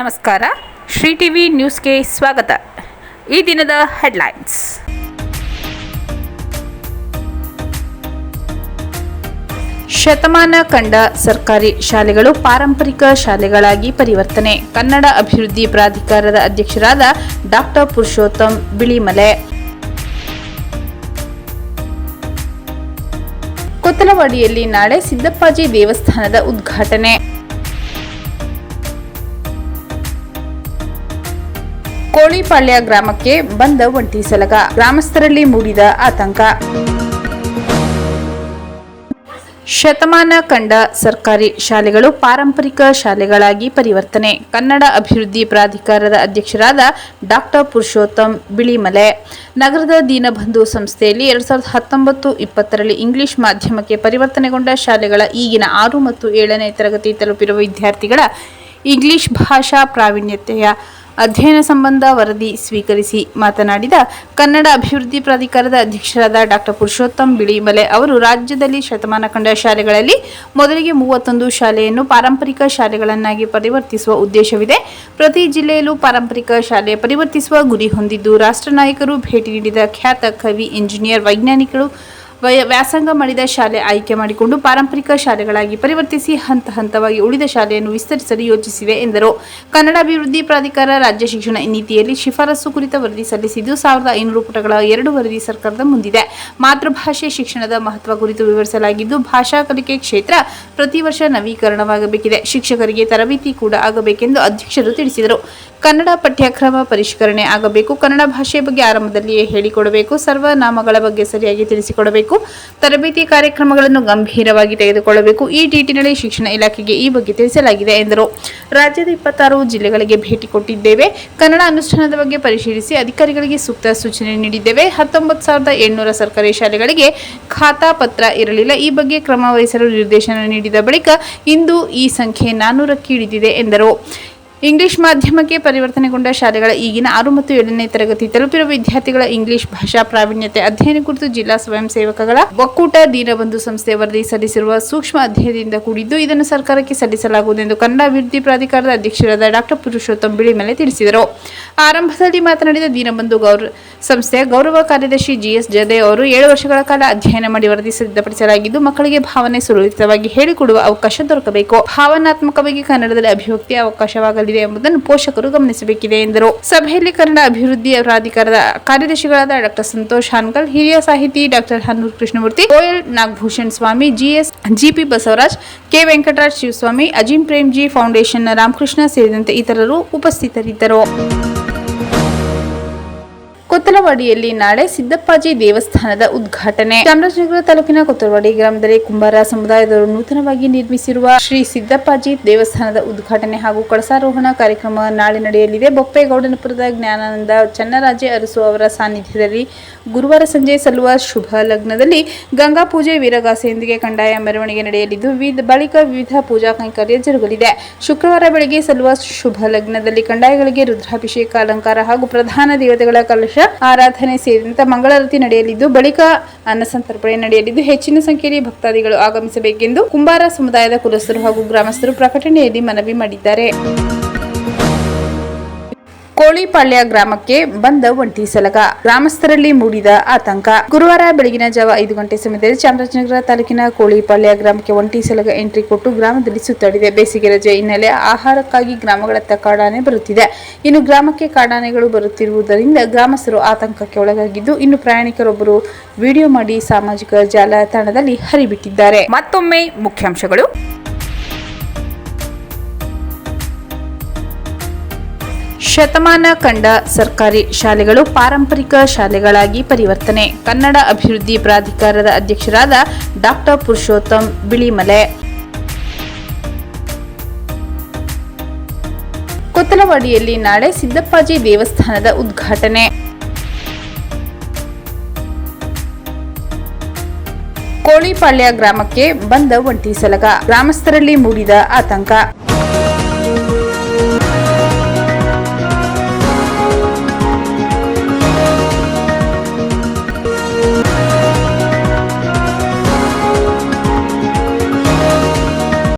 ನಮಸ್ಕಾರ. ಶ್ರೀ ಟಿವಿ ನ್ಯೂಸ್ಗೆ ಸ್ವಾಗತ. ಈ ದಿನದ ಹೆಡ್ಲೈನ್ಸ್. ಶತಮಾನ ಕಂಡ ಸರ್ಕಾರಿ ಶಾಲೆಗಳು ಪಾರಂಪರಿಕ ಶಾಲೆಗಳಾಗಿ ಪರಿವರ್ತನೆ. ಕನ್ನಡ ಅಭಿವೃದ್ಧಿ ಪ್ರಾಧಿಕಾರದ ಅಧ್ಯಕ್ಷರಾದ ಡಾಕ್ಟರ್ ಪುರುಷೋತ್ತಮ್ ಬಿಳಿಮಲೆ. ಕೊತ್ತಲವಾಡಿಯಲ್ಲಿ ನಾಳೆ ಸಿದ್ದಪ್ಪಾಜಿ ದೇವಸ್ಥಾನದ ಉದ್ಘಾಟನೆ. ಕೋಳಿಪಾಳ್ಯ ಗ್ರಾಮಕ್ಕೆ ಬಂದ ಒಂಟಿ ಸಲಗ, ಗ್ರಾಮಸ್ಥರಲ್ಲಿ ಮೂಡಿದ ಆತಂಕ. ಶತಮಾನ ಕಂಡ ಸರ್ಕಾರಿ ಶಾಲೆಗಳು ಪಾರಂಪರಿಕ ಶಾಲೆಗಳಾಗಿ ಪರಿವರ್ತನೆ. ಕನ್ನಡ ಅಭಿವೃದ್ಧಿ ಪ್ರಾಧಿಕಾರದ ಅಧ್ಯಕ್ಷರಾದ ಡಾಕ್ಟರ್ ಪುರುಷೋತ್ತಮ್ ಬಿಳಿಮಲೆ. ನಗರದ ದೀನಬಂಧು ಸಂಸ್ಥೆಯಲ್ಲಿ 2019-20ರಲ್ಲಿ ಇಂಗ್ಲಿಷ್ ಮಾಧ್ಯಮಕ್ಕೆ ಪರಿವರ್ತನೆಗೊಂಡ ಶಾಲೆಗಳ ಈಗಿನ 6 ಮತ್ತು 7ನೇ ತರಗತಿ ತಲುಪಿರುವ ವಿದ್ಯಾರ್ಥಿಗಳ ಇಂಗ್ಲಿಷ್ ಭಾಷಾ ಪ್ರಾವೀಣ್ಯತೆಯ ಅಧ್ಯಯನ ಸಂಬಂಧ ವರದಿ ಸ್ವೀಕರಿಸಿ ಮಾತನಾಡಿದ ಕನ್ನಡ ಅಭಿವೃದ್ಧಿ ಪ್ರಾಧಿಕಾರದ ಅಧ್ಯಕ್ಷರಾದ ಡಾಕ್ಟರ್ ಪುರುಷೋತ್ತಮ್ ಬಿಳಿಮಲೆ ಅವರು, ರಾಜ್ಯದಲ್ಲಿ ಶತಮಾನ ಕಂಡ ಶಾಲೆಗಳಲ್ಲಿ ಮೊದಲಿಗೆ 31 ಶಾಲೆಯನ್ನು ಪಾರಂಪರಿಕ ಶಾಲೆಗಳನ್ನಾಗಿ ಪರಿವರ್ತಿಸುವ ಉದ್ದೇಶವಿದೆ. ಪ್ರತಿ ಜಿಲ್ಲೆಯಲ್ಲೂ ಪಾರಂಪರಿಕ ಶಾಲೆ ಪರಿವರ್ತಿಸುವ ಗುರಿ ಹೊಂದಿದ್ದು, ರಾಷ್ಟ್ರ ನಾಯಕರು ಭೇಟಿ ನೀಡಿದ ಖ್ಯಾತ ಕವಿ, ಇಂಜಿನಿಯರ್, ವೈಜ್ಞಾನಿಕರು ವ್ಯಾಸಂಗ ಮಾಡಿದ ಶಾಲೆ ಆಯ್ಕೆ ಮಾಡಿಕೊಂಡು ಪಾರಂಪರಿಕ ಶಾಲೆಗಳಾಗಿ ಪರಿವರ್ತಿಸಿ ಹಂತ ಹಂತವಾಗಿ ಉಳಿದ ಶಾಲೆಯನ್ನು ವಿಸ್ತರಿಸಲು ಯೋಚಿಸಿದೆ ಎಂದರು. ಕನ್ನಡ ಅಭಿವೃದ್ಧಿ ಪ್ರಾಧಿಕಾರ ರಾಜ್ಯ ಶಿಕ್ಷಣ ನೀತಿಯಲ್ಲಿ ಶಿಫಾರಸು ಕುರಿತ ವರದಿ ಸಲ್ಲಿಸಿದ್ದು 1500 ಪುಟಗಳ 2 ವರದಿ ಸರ್ಕಾರದ ಮುಂದಿದೆ. ಮಾತೃಭಾಷೆ ಶಿಕ್ಷಣದ ಮಹತ್ವ ಕುರಿತು ವಿವರಿಸಲಾಗಿದ್ದು, ಭಾಷಾ ಕಲಿಕೆ ಕ್ಷೇತ್ರ ಪ್ರತಿ ವರ್ಷ ನವೀಕರಣವಾಗಬೇಕಿದೆ. ಶಿಕ್ಷಕರಿಗೆ ತರಬೇತಿ ಕೂಡ ಆಗಬೇಕೆಂದು ಅಧ್ಯಕ್ಷರು ತಿಳಿಸಿದರು. ಕನ್ನಡ ಪಠ್ಯಕ್ರಮ ಪರಿಷ್ಕರಣೆ ಆಗಬೇಕು. ಕನ್ನಡ ಭಾಷೆಯ ಬಗ್ಗೆ ಆರಂಭದಲ್ಲಿಯೇ ಹೇಳಿಕೊಡಬೇಕು. ಸರ್ವನಾಮಗಳ ಬಗ್ಗೆ ಸರಿಯಾಗಿ ತಿಳಿಸಿಕೊಡಬೇಕು. ತರಬೇತಿ ಕಾರ್ಯಕ್ರಮಗಳನ್ನು ಗಂಭೀರವಾಗಿ ತೆಗೆದುಕೊಳ್ಳಬೇಕು. ಈ ನಿಟ್ಟಿನಲ್ಲಿ ಶಿಕ್ಷಣ ಇಲಾಖೆಗೆ ಈ ಬಗ್ಗೆ ತಿಳಿಸಲಾಗಿದೆ ಎಂದರು. ರಾಜ್ಯದ 26 ಜಿಲ್ಲೆಗಳಿಗೆ ಭೇಟಿ ಕೊಟ್ಟಿದ್ದೇವೆ. ಕನ್ನಡ ಅನುಷ್ಠಾನದ ಬಗ್ಗೆ ಪರಿಶೀಲಿಸಿ ಅಧಿಕಾರಿಗಳಿಗೆ ಸೂಕ್ತ ಸೂಚನೆ ನೀಡಿದ್ದೇವೆ. 19,700 ಸರ್ಕಾರಿ ಶಾಲೆಗಳಿಗೆ ಖಾತಾ ಪತ್ರ ಇರಲಿಲ್ಲ. ಈ ಬಗ್ಗೆ ಕ್ರಮ ವಹಿಸಲು ನಿರ್ದೇಶನ ನೀಡಿದ ಬಳಿಕ ಇಂದು ಈ ಸಂಖ್ಯೆ 400ಕ್ಕೆ ಇಳಿದಿದೆ ಎಂದರು. ಇಂಗ್ಲಿಷ್ ಮಾಧ್ಯಮಕ್ಕೆ ಪರಿವರ್ತನೆಗೊಂಡ ಶಾಲೆಗಳ ಈಗಿನ 6 ಮತ್ತು 7ನೇ ತರಗತಿ ತಲುಪಿರುವ ವಿದ್ಯಾರ್ಥಿಗಳ ಇಂಗ್ಲಿಷ್ ಭಾಷಾ ಪ್ರಾವೀಣ್ಯತೆ ಅಧ್ಯಯನ ಕುರಿತು ಜಿಲ್ಲಾ ಸ್ವಯಂ ಸೇವಕಗಳ ಒಕ್ಕೂಟ ದೀನಬಂಧು ಸಂಸ್ಥೆ ವರದಿ ಸಲ್ಲಿಸಿರುವ ಸೂಕ್ಷ್ಮ ಅಧ್ಯಯನದಿಂದ ಕೂಡಿದ್ದು, ಇದನ್ನು ಸರ್ಕಾರಕ್ಕೆ ಸಲ್ಲಿಸಲಾಗುವುದು ಎಂದು ಕನ್ನಡ ಅಭಿವೃದ್ಧಿ ಪ್ರಾಧಿಕಾರದ ಅಧ್ಯಕ್ಷರಾದ ಡಾಕ್ಟರ್ ಪುರುಷೋತ್ತಮ್ ಬಿಳಿಮಲೆ ತಿಳಿಸಿದರು. ಆರಂಭದಲ್ಲಿ ಮಾತನಾಡಿದ ದೀನಬಂಧು ಸಂಸ್ಥೆಯ ಗೌರವ ಕಾರ್ಯದರ್ಶಿ ಜಿಎಸ್ ಜದೆ ಅವರು, 7 ವರ್ಷಗಳ ಕಾಲ ಅಧ್ಯಯನ ಮಾಡಿ ವರದಿ ಸಿದ್ಧಪಡಿಸಲಾಗಿದ್ದು, ಮಕ್ಕಳಿಗೆ ಭಾವನೆ ಸುಲಲಿತವಾಗಿ ಹೇಳಿಕೊಡುವ ಅವಕಾಶ ದೊರಕಬೇಕು. ಭಾವನಾತ್ಮಕವಾಗಿ ಕನ್ನಡದಲ್ಲಿ ಅಭಿವ್ಯಕ್ತಿ ಅವಕಾಶವಾಗಲಿದೆ ಎಂಬುದನ್ನು ಪೋಷಕರು ಗಮನಿಸಬೇಕಿದೆ ಎಂದರು. ಸಭೆಯಲ್ಲಿ ಕನ್ನಡ ಅಭಿವೃದ್ಧಿ ಪ್ರಾಧಿಕಾರದ ಕಾರ್ಯದರ್ಶಿಗಳಾದ ಡಾಕ್ಟರ್ ಸಂತೋಷ್ ಹಾನ್ಗಲ್, ಹಿರಿಯ ಸಾಹಿತಿ ಡಾಕ್ಟರ್ ಹನ್ನೂರು ಕೃಷ್ಣಮೂರ್ತಿ, ಓಎಲ್ ನಾಗಭೂಷಣ್ ಸ್ವಾಮಿ, ಜಿಪಿ ಬಸವರಾಜ್, ಕೆ ವೆಂಕಟರಾಜ್ ಶಿವಸ್ವಾಮಿ, ಅಜಿಂ ಪ್ರೇಮ್ಜಿ ಫೌಂಡೇಶನ್ನ ರಾಮಕೃಷ್ಣ ಸೇರಿದಂತೆ ಇತರರು ಉಪಸ್ಥಿತರಿದ್ದರು. ಕೊತ್ತಲವಾಡಿಯಲ್ಲಿ ನಾಳೆ ಸಿದ್ದಪ್ಪಾಜಿ ದೇವಸ್ಥಾನದ ಉದ್ಘಾಟನೆ. ಚಾಮರಾಜನಗರ ತಾಲೂಕಿನ ಕೊತ್ತಲವಾಡಿ ಗ್ರಾಮದಲ್ಲಿ ಕುಂಬಾರ ಸಮುದಾಯದವರು ನೂತನವಾಗಿ ನಿರ್ಮಿಸಿರುವ ಶ್ರೀ ಸಿದ್ದಪ್ಪಾಜಿ ದೇವಸ್ಥಾನದ ಉದ್ಘಾಟನೆ ಹಾಗೂ ಕಳಸಾರೋಹಣ ಕಾರ್ಯಕ್ರಮ ನಾಳೆ ನಡೆಯಲಿದೆ. ಬೊಪ್ಪೇಗೌಡನಪುರದ ಜ್ಞಾನಾನಂದ ಚನ್ನರಾಜೆ ಅರಸು ಅವರ ಸಾನ್ನಿಧ್ಯದಲ್ಲಿ ಗುರುವಾರ ಸಂಜೆ ಸಲ್ಲುವ ಶುಭ ಲಗ್ನದಲ್ಲಿ ಗಂಗಾ ಪೂಜೆ ವೀರಗಾಸೆಯೊಂದಿಗೆ ಕಂದಾಯ ಮೆರವಣಿಗೆ ನಡೆಯಲಿದ್ದು, ಬಳಿಕ ವಿವಿಧ ಪೂಜಾ ಕೈಂಕರ್ಯ ಜರುಗಲಿದೆ. ಶುಕ್ರವಾರ ಬೆಳಗ್ಗೆ ಸಲ್ಲುವ ಶುಭ ಲಗ್ನದಲ್ಲಿ ಕಂದಾಯಗಳಿಗೆ ರುದ್ರಾಭಿಷೇಕ, ಅಲಂಕಾರ ಹಾಗೂ ಪ್ರಧಾನ ದೇವತೆಗಳ ಕಲಶ ಆರಾಧನೆ ಸೇರಿದಂತೆ ಮಂಗಳಾರತಿ ನಡೆಯಲಿದ್ದು, ಬಳಿಕ ಅನ್ನಸಂತರ್ಪಣೆ ನಡೆಯಲಿದ್ದು, ಹೆಚ್ಚಿನ ಸಂಖ್ಯೆಯಲ್ಲಿ ಭಕ್ತಾದಿಗಳು ಆಗಮಿಸಬೇಕೆಂದು ಕುಂಬಾರ ಸಮುದಾಯದ ಕುಲಸ್ಥರು ಹಾಗೂ ಗ್ರಾಮಸ್ಥರು ಪ್ರಕಟಣೆಯಲ್ಲಿ ಮನವಿ ಮಾಡಿದ್ದಾರೆ. ಕೋಳಿಪಾಳ್ಯ ಗ್ರಾಮಕ್ಕೆ ಬಂದ ಒಂಟಿ ಸಲಗ, ಗ್ರಾಮಸ್ಥರಲ್ಲಿ ಮೂಡಿದ ಆತಂಕ. ಗುರುವಾರ ಬೆಳಗಿನ ಜಾವ 5 ಗಂಟೆ ಸಮಯದಲ್ಲಿ ಚಾಮರಾಜನಗರ ತಾಲೂಕಿನ ಕೋಳಿಪಾಳ್ಯ ಗ್ರಾಮಕ್ಕೆ ಒಂಟಿ ಸಲಗ ಎಂಟ್ರಿ ಕೊಟ್ಟು ಗ್ರಾಮದಲ್ಲಿ ಸುತ್ತಾಡಿದೆ. ಬೇಸಿಗೆ ರಜೆ ಹಿನ್ನೆಲೆ ಆಹಾರಕ್ಕಾಗಿ ಗ್ರಾಮಗಳತ್ತ ಕಾಡಾನೆ ಬರುತ್ತಿದೆ. ಇನ್ನು ಗ್ರಾಮಕ್ಕೆ ಕಾಡಾನೆಗಳು ಬರುತ್ತಿರುವುದರಿಂದ ಗ್ರಾಮಸ್ಥರು ಆತಂಕಕ್ಕೆ ಒಳಗಾಗಿದ್ದು, ಇನ್ನು ಪ್ರಯಾಣಿಕರೊಬ್ಬರು ವಿಡಿಯೋ ಮಾಡಿ ಸಾಮಾಜಿಕ ಜಾಲತಾಣದಲ್ಲಿ ಹರಿಬಿಟ್ಟಿದ್ದಾರೆ. ಮತ್ತೊಮ್ಮೆ ಮುಖ್ಯಾಂಶಗಳು. ಶತಮಾನ ಕಂಡ ಸರ್ಕಾರಿ ಶಾಲೆಗಳು ಪಾರಂಪರಿಕ ಶಾಲೆಗಳಾಗಿ ಪರಿವರ್ತನೆ. ಕನ್ನಡ ಅಭಿವೃದ್ಧಿ ಪ್ರಾಧಿಕಾರದ ಅಧ್ಯಕ್ಷರಾದ ಡಾಕ್ಟರ್ ಪುರುಷೋತ್ತಮ್ ಬಿಳಿಮಲೆ. ಕೊತ್ತಲವಾಡಿಯಲ್ಲಿ ನಾಳೆ ಸಿದ್ದಪ್ಪಾಜಿ ದೇವಸ್ಥಾನದ ಉದ್ಘಾಟನೆ. ಕೋಳಿಪಾಳ್ಯ ಗ್ರಾಮಕ್ಕೆ ಬಂದ ಒಂಟಿ ಸಲಗ, ಗ್ರಾಮಸ್ಥರಲ್ಲಿ ಮೂಡಿದ ಆತಂಕ.